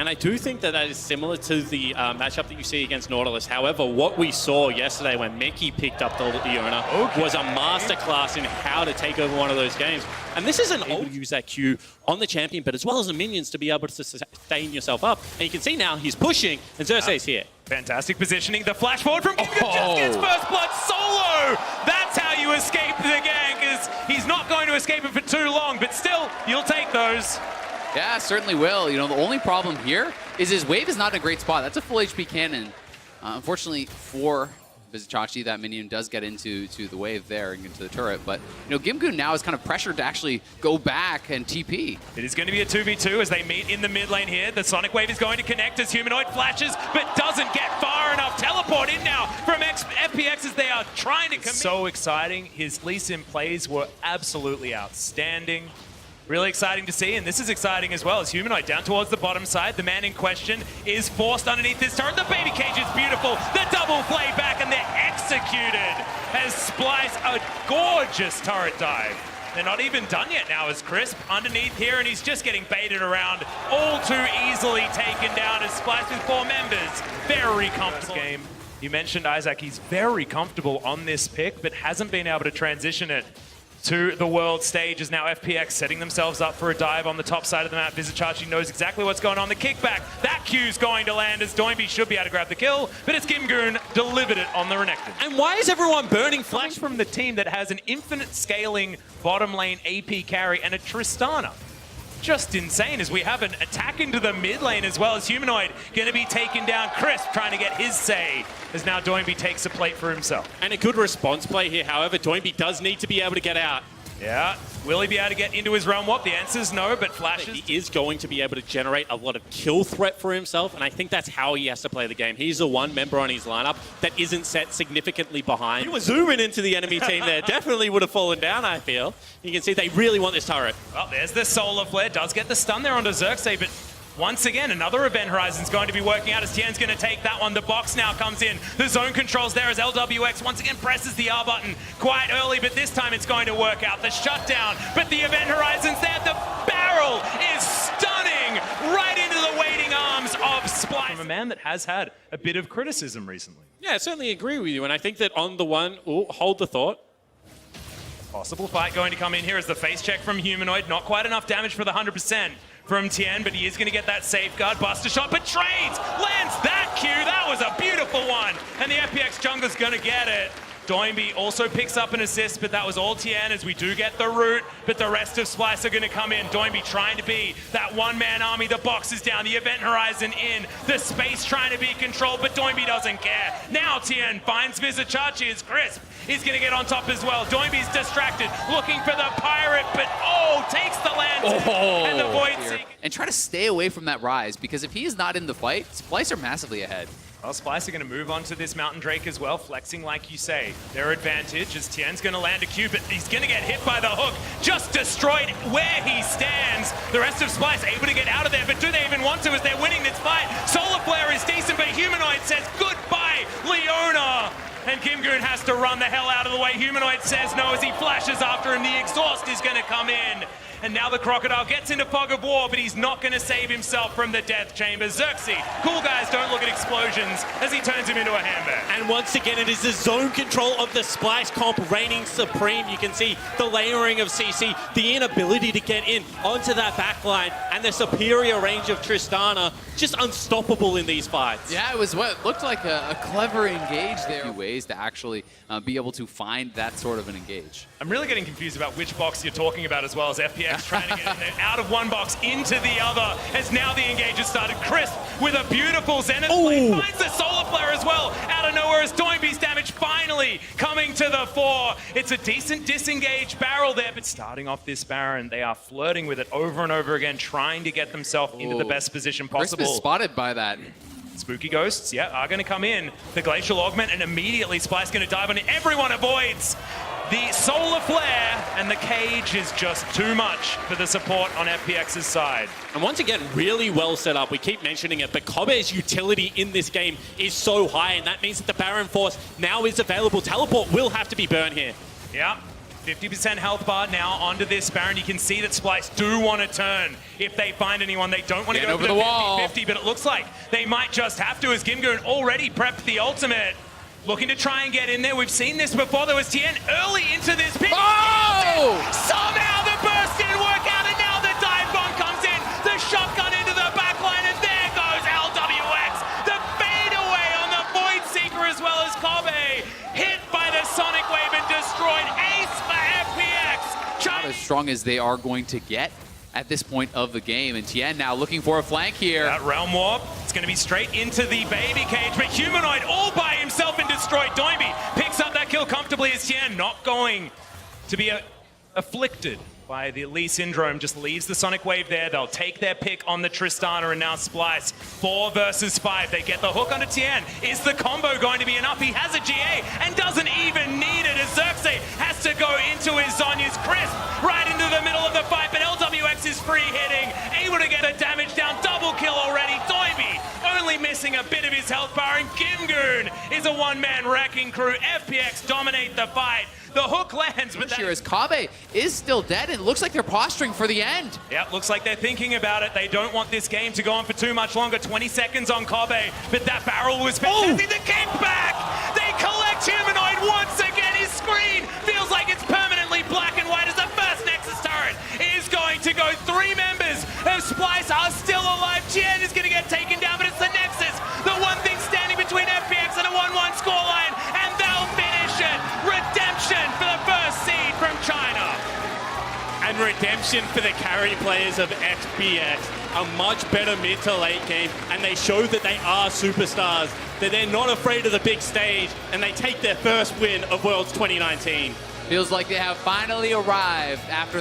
And I do think that that is similar to the matchup that you see against Nautilus. However, what we saw yesterday when Mickey picked up the Iona was a masterclass in how to take over one of those games. And this isn't able to use that Q on the champion, but as well as the minions to be able to sustain yourself up. And you can see now he's pushing, and Xerxes here. Fantastic positioning. The flash forward from Kim just gets first blood solo. That's how you escape the gank, is he's not going to escape it for too long, but still, you'll take those. Yeah, certainly will. You know, the only problem here is his wave is not in a great spot. That's a full HP cannon. Unfortunately for Vizicachi, that minion does get into the wave there and into the turret. But, you know, Gimgoon now is kind of pressured to actually go back and TP. It is going to be a 2v2 as they meet in the mid lane here. The Sonic Wave is going to connect as Humanoid flashes, but doesn't get far enough. Teleport in now from FPX as they are trying to commit. So exciting. His Lee Sin plays were absolutely outstanding. Really exciting to see, and this is exciting as well as Humanoid down towards the bottom side. The man in question is forced underneath this turret. The baby cage is beautiful. The double play back, and they're executed as Splice a gorgeous turret dive. They're not even done yet now as Crisp underneath here, and he's just getting baited around, all too easily taken down as Splice with 4 members. Very comfortable game. You mentioned Isaac, he's very comfortable on this pick, but hasn't been able to transition it to the world stage. Is now FPX setting themselves up for a dive on the top side of the map. Vizicachi knows exactly what's going on. The kickback, that Q's going to land as Doinby should be able to grab the kill, but it's Gimgoon delivered it on the Renekton. And why is everyone burning flash From the team that has an infinite scaling bottom lane AP carry and a Tristana. Just insane as we have an attack into the mid lane as well as Humanoid going to be taken down. Crisp trying to get his say as now Doinby takes a plate for himself. And a good response play here. However, Doinby does need to be able to get out. Yeah, will he be able to get into his realm warp? The answer is no, but flashes. He is going to be able to generate a lot of kill threat for himself, and I think that's how he has to play the game. He's the one member on his lineup that isn't set significantly behind. He was zooming into the enemy team there. Definitely would have fallen down, I feel. You can see they really want this turret. Well, there's the Solar Flare. Does get the stun there onto Xerxes, but once again, another Event Horizon's going to be working out as Tien's going to take that one. The box now comes in. The zone controls there as LWX once again presses the R button quite early, but this time it's going to work out. The shutdown, but the Event Horizon's there. The barrel is stunning right into the waiting arms of Splice. From a man that has had a bit of criticism recently. Yeah, I certainly agree with you, and I think that on the one, hold the thought. Possible fight going to come in here as the face check from Humanoid. Not quite enough damage for the 100% from Tien, but he is going to get that safeguard. Buster shot, but trades! Lands that Q! That was a beautiful one! And the FPX jungler's going to get it. Doinby also picks up an assist, but that was all Tien as we do get the root, but the rest of Splice are going to come in. Doinby trying to be that one-man army. The box is down, the Event Horizon in, the space trying to be controlled, but Doinby doesn't care. Now Tien finds Vizicachi as Crisp is going to get on top as well. Doinby's distracted, looking for the pirate, but takes the lantern and the Void Seeker. And try to stay away from that rise, because if he is not in the fight, Splice are massively ahead. Well, Splice are going to move on to this Mountain Drake as well, flexing like you say. Their advantage is Tien's going to land a Q, but he's going to get hit by the hook. Just destroyed where he stands. The rest of Splice able to get out of there, but do they even want to as they're winning this fight? Solar Flare is decent, but Humanoid says goodbye, Leona. And Gimgoon has to run the hell out of the way. Humanoid says no as he flashes after him. The exhaust is going to come in. And now the Crocodile gets into Fog of War, but he's not going to save himself from the Death Chamber. Xerxes, cool guys don't look at explosions as he turns him into a handbag. And once again, it is the zone control of the Splice comp reigning supreme. You can see the layering of CC, the inability to get in onto that backline, and the superior range of Tristana, just unstoppable in these fights. Yeah, it was what looked like a clever engage there. Ways to actually be able to find that sort of an engage. I'm really getting confused about which box you're talking about as well as FPX trying to get in there, out of one box into the other as now the engage has started. Crisp with a beautiful Zenith play, finds the Solar Flare as well out of nowhere as Doinby's damage finally coming to the fore. It's a decent disengaged barrel there, but starting off this Baron, they are flirting with it over and over again, trying to get themselves into the best position possible. Crisp is spotted by that. Spooky Ghosts, yeah, are going to come in. The Glacial Augment, and immediately Splice going to dive on it. Everyone avoids the Solar Flare, and the cage is just too much for the support on FPX's side. And once again, really well set up. We keep mentioning it, but Kobe's utility in this game is so high, and that means that the Baron Force now is available. Teleport will have to be burned here. Yeah. 50% health bar now onto this Baron. You can see that Splice do want to turn if they find anyone. They don't want to go over for the wall. 50-50, but it looks like they might just have to, as Gimgoon already prepped the ultimate. Looking to try and get in there. We've seen this before. There was Tien early into this pick. Oh! Somehow the burst didn't work out, and now the dive bomb comes in. The shotgun into the backline, and there goes LWX. The fadeaway on the Void Seeker as well as Kobe. Hit by the Sonic Wave and destroyed. Ace for FPX. Not as strong as they are going to get at this point of the game. And Tien now looking for a flank here. That Realm Warp, it's going to be straight into the baby cage, but Humanoid all by himself and destroyed. Doimby picks up that kill comfortably as Tien not going to be afflicted by the Lee Syndrome, just leaves the Sonic Wave there. They'll take their pick on the Tristana, and now Splice. 4 versus 5. They get the hook onto Tien. Is the combo going to be enough? He has a GA and doesn't even need it, as Xerxes has to go into his Zonya's Crisp right into the middle of the fight, but LWX is free hitting, able to get the damage down. Double kill already. Doimby only missing a bit of his health bar, and Gimgoon is a one-man wrecking crew. FPX dominate the fight. The hook lands, but Here as Kabe is still dead, and it looks like they're posturing for the end. Yeah, looks like they're thinking about it. They don't want this game to go on for too much longer. 20 seconds on Kabe, but that barrel was fantastic. The kickback! They collect Humanoid once again. His screen feels like it's permanently black and white as the first Nexus turret is going to go. 3 members of Splice are still alive. Tien is going to get taken down, but it's the Nexus, the one thing standing between FPX and a 1-1 scoreline, and they'll finish it. Redemption for the first seed from China. And redemption for the carry players of FPX. A much better mid to late game, and they show that they are superstars, that they're not afraid of the big stage, and they take their first win of Worlds 2019. Feels like they have finally arrived after